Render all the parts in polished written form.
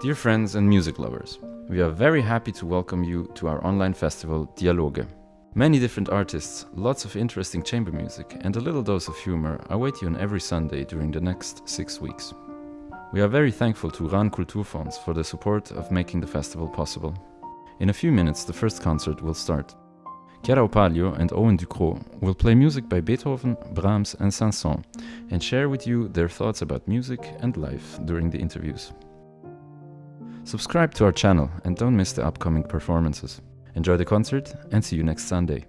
Dear friends and music lovers, we are very happy to welcome you to our online festival Dialoge. Many different artists, lots of interesting chamber music, and a little dose of humor await you on every Sunday during the next 6 weeks. We are very thankful to RAN Kulturfonds for the support of making the festival possible. In a few minutes, the first concert will start. Chiara Opaglio and Owen Ducrot will play music by Beethoven, Brahms, and Saint-Saëns and share with you their thoughts about music and life during the interviews. Subscribe to our channel and don't miss the upcoming performances. Enjoy the concert and see you next Sunday.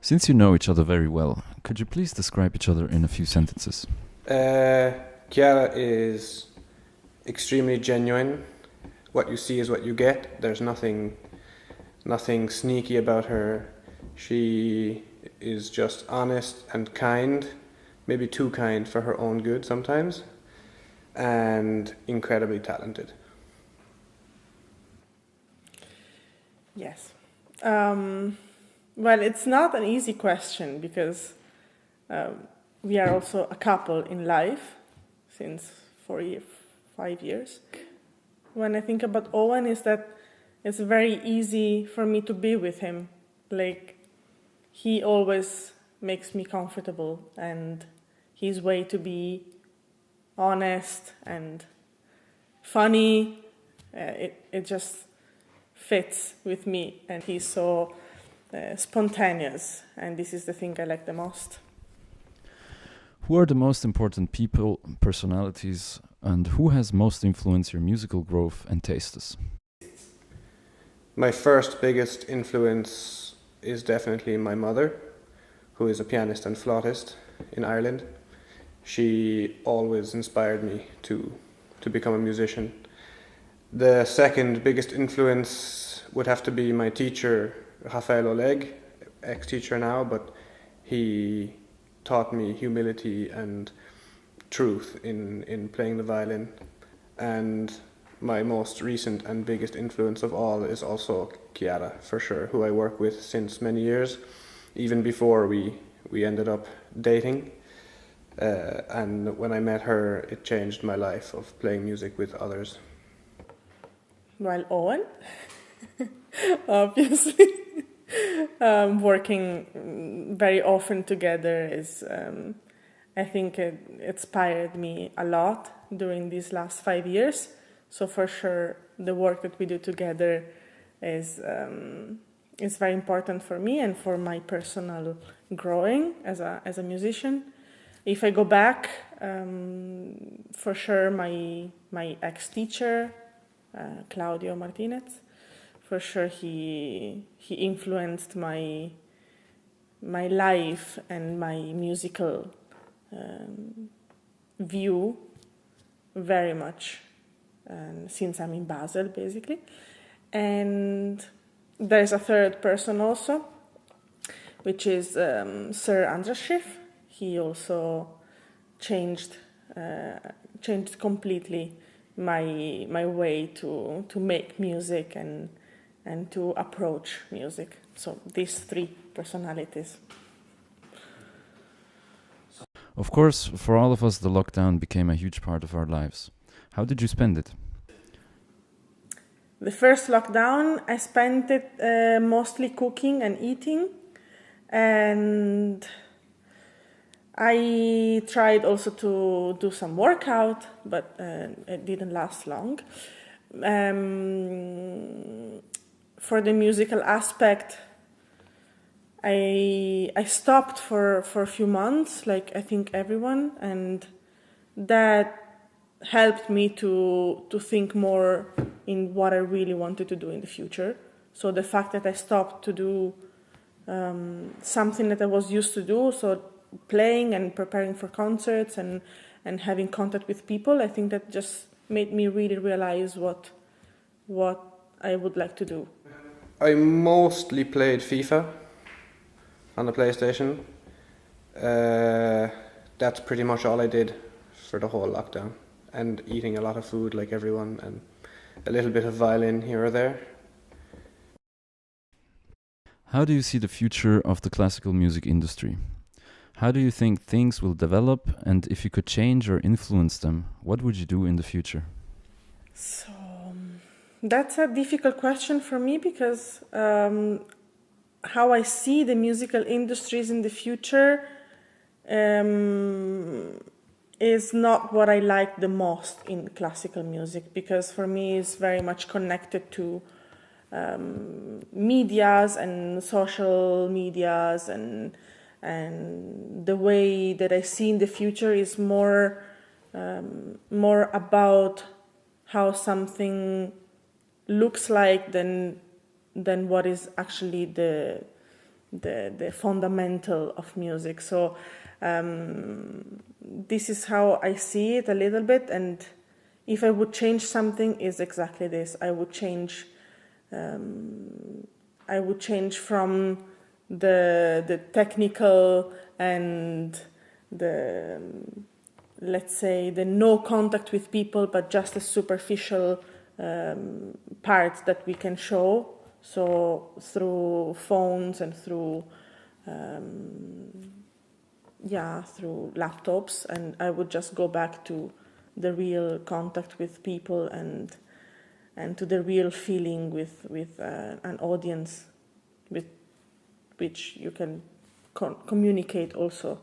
Since you know each other very well, could you please describe each other in a few sentences? Chiara is extremely genuine. What you see is what you get. There's nothing sneaky about her. She is just honest and kind, maybe too kind for her own good sometimes, and incredibly talented. Yes. Well, it's not an easy question because we are also a couple in life since 5 years. When I think about Owen, is that it's very easy for me to be with him. Like, he always makes me comfortable, and his way to be honest and funny, it just fits with me, and he's so spontaneous, and this is the thing I like the most. Who are the most important people, personalities, and who has most influenced your musical growth and tastes? My first biggest influence is definitely my mother, who is a pianist and flautist in Ireland. She always inspired me to become a musician. The second biggest influence would have to be my teacher, Rafael Oleg, ex-teacher now, but he taught me humility and truth in playing the violin. And my most recent and biggest influence of all is also Chiara, for sure, who I work with since many years, even before we ended up dating. And when I met her, it changed my life of playing music with others. Well, Owen, obviously. Working very often together is, I think it inspired me a lot during these last 5 years. So for sure, the work that we do together is very important for me and for my personal growing as a musician. If I go back, for sure, my ex-teacher, Claudio Martinez, for sure he influenced my life and my musical view very much, since I'm in Basel, basically. And there's a third person also, which is Sir Andras Schiff. He also changed completely my way to make music and to approach music. So these three personalities. Of course, for all of us, the lockdown became a huge part of our lives. How did you spend it? The first lockdown, I spent it mostly cooking and eating, and I tried also to do some workout, but it didn't last long. For the musical aspect, I stopped for a few months, like I think everyone, and that helped me to think more in what I really wanted to do in the future. So the fact that I stopped to do something that I was used to do, so playing and preparing for concerts and having contact with people, I think that just made me really realize what I would like to do. I mostly played FIFA on the PlayStation. That's pretty much all I did for the whole lockdown, and eating a lot of food like everyone, and a little bit of violin here or there. How do you see the future of the classical music industry? How do you think things will develop, and if you could change or influence them, what would you do in the future? So that's a difficult question for me, because how I see the musical industries in the future is not what I like the most in classical music, because for me it's very much connected to medias and social medias, and the way that I see in the future is more about how something looks like than what is actually the fundamental of music. So this is how I see it a little bit, and if I would change something, is exactly this. I would change from the technical and the, let's say, the no contact with people, but just a superficial part that we can show. So through phones and through through laptops, and I would just go back to the real contact with people and to the real feeling with an audience, with which you can communicate also.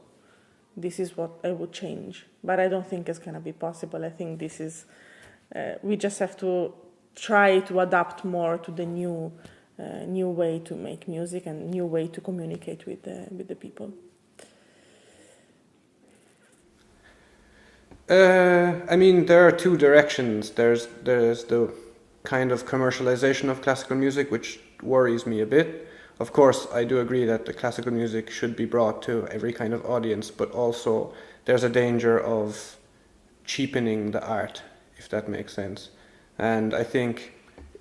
This is what I would change, but I don't think it's gonna be possible. I think this is we just have to try to adapt more to the new way to make music and new way to communicate with the people. I mean, there are two directions. There's the kind of commercialization of classical music, which worries me a bit. Of course, I do agree that the classical music should be brought to every kind of audience, but also there's a danger of cheapening the art, if that makes sense. And I think,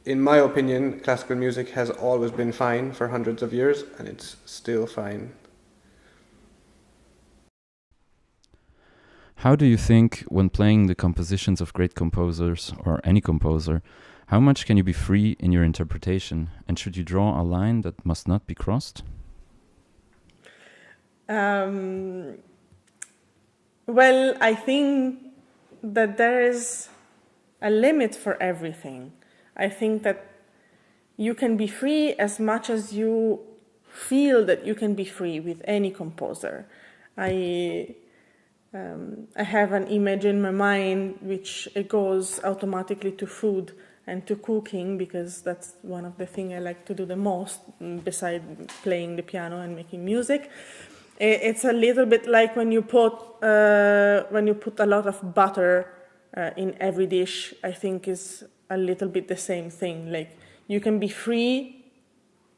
in my opinion, classical music has always been fine for hundreds of years, and it's still fine. How do you think, when playing the compositions of great composers, or any composer, how much can you be free in your interpretation? And should you draw a line that must not be crossed? Well, I think that there is a limit for everything. I think that you can be free as much as you feel that you can be free with any composer. I have an image in my mind which goes automatically to food and to cooking, because that's one of the things I like to do the most, besides playing the piano and making music. It's a little bit like when you put a lot of butter in every dish. I think is a little bit the same thing. Like, you can be free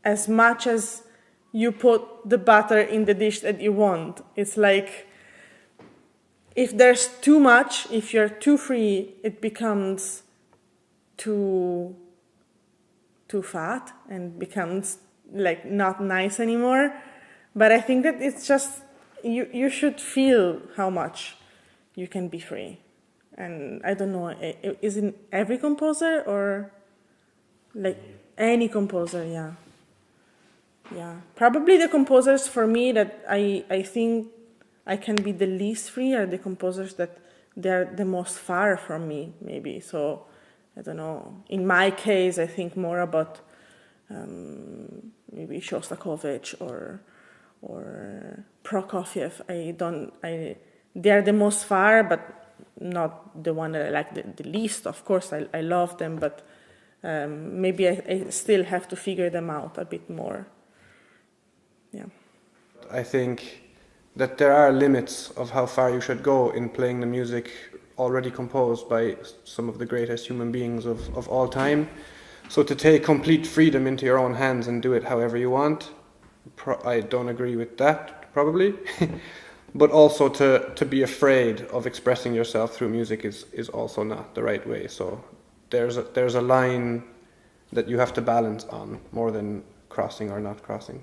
as much as you put the butter in the dish that you want. It's like if there's too much, if you're too free, it becomes too fat and becomes like not nice anymore. But I think that it's just you should feel how much you can be free. And I don't know, is it every composer or like any composer? Yeah, probably the composers for me that I think I can be the least free are the composers that they're the most far from me, maybe. So I don't know. In my case, I think more about maybe Shostakovich or Prokofiev. They're the most far, but not the one that I like the least. Of course, I love them, but maybe I still have to figure them out a bit more. Yeah. I think that there are limits of how far you should go in playing the music already composed by some of the greatest human beings of all time. So to take complete freedom into your own hands and do it however you want, I don't agree with that, probably. But also to be afraid of expressing yourself through music is also not the right way. So there's a line that you have to balance on more than crossing or not crossing.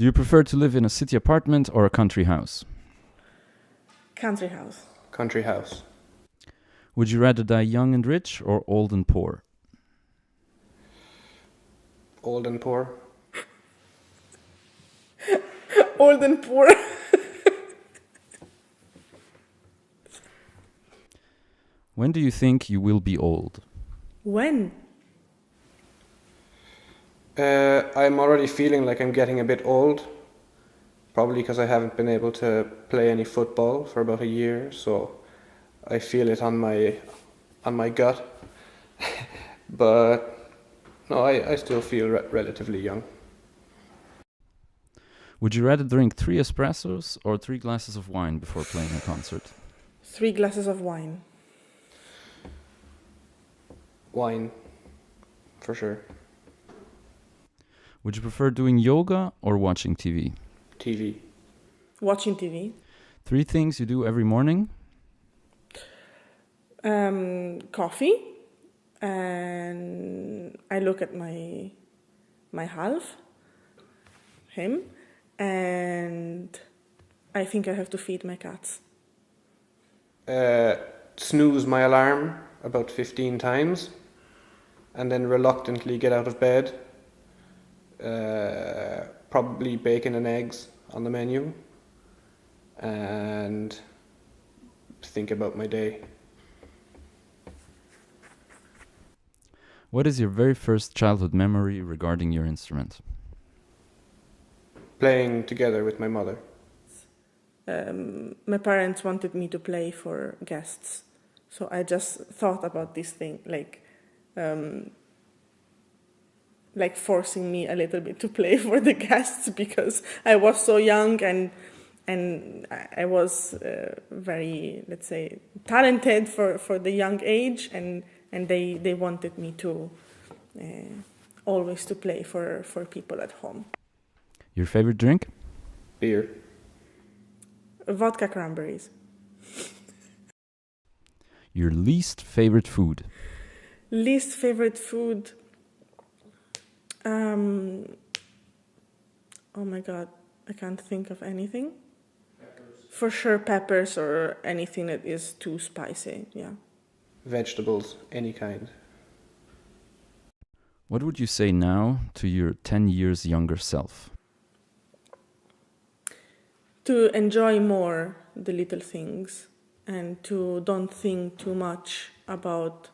Do you prefer to live in a city apartment or a country house? Country house. Country house. Would you rather die young and rich or old and poor? Old and poor. Old and poor. When do you think you will be old? When? I'm already feeling like I'm getting a bit old. Probably because I haven't been able to play any football for about a year, so I feel it on my gut. But no, I still feel relatively young. Would you rather drink 3 espressos or 3 glasses of wine before playing a concert? 3 glasses of wine. Wine, for sure. Would you prefer doing yoga or watching TV? TV. Watching TV. 3 things you do every morning? Coffee. And I look at my half, him, and I think I have to feed my cats. Snooze my alarm about 15 times, and then reluctantly get out of bed. Probably bacon and eggs on the menu, and think about my day. What is your very first childhood memory regarding your instrument? Playing together with my mother. My parents wanted me to play for guests, so I just thought about this thing, like forcing me a little bit to play for the guests because I was so young and I was very, let's say, talented for the young age, and they wanted me to always to play for people at home. Your favorite drink? Beer. Vodka cranberries. Your least favorite food? Least favorite food. Oh my god, I can't think of anything. Peppers. For sure, peppers or anything that is too spicy. Yeah. Vegetables, any kind. What would you say now to your 10 years younger self? To enjoy more the little things and to don't think too much about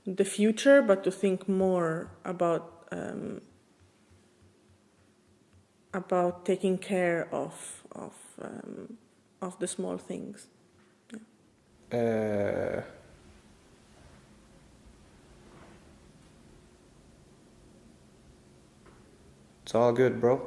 the future, but to think more about taking care of the small things. Yeah. It's all good, bro.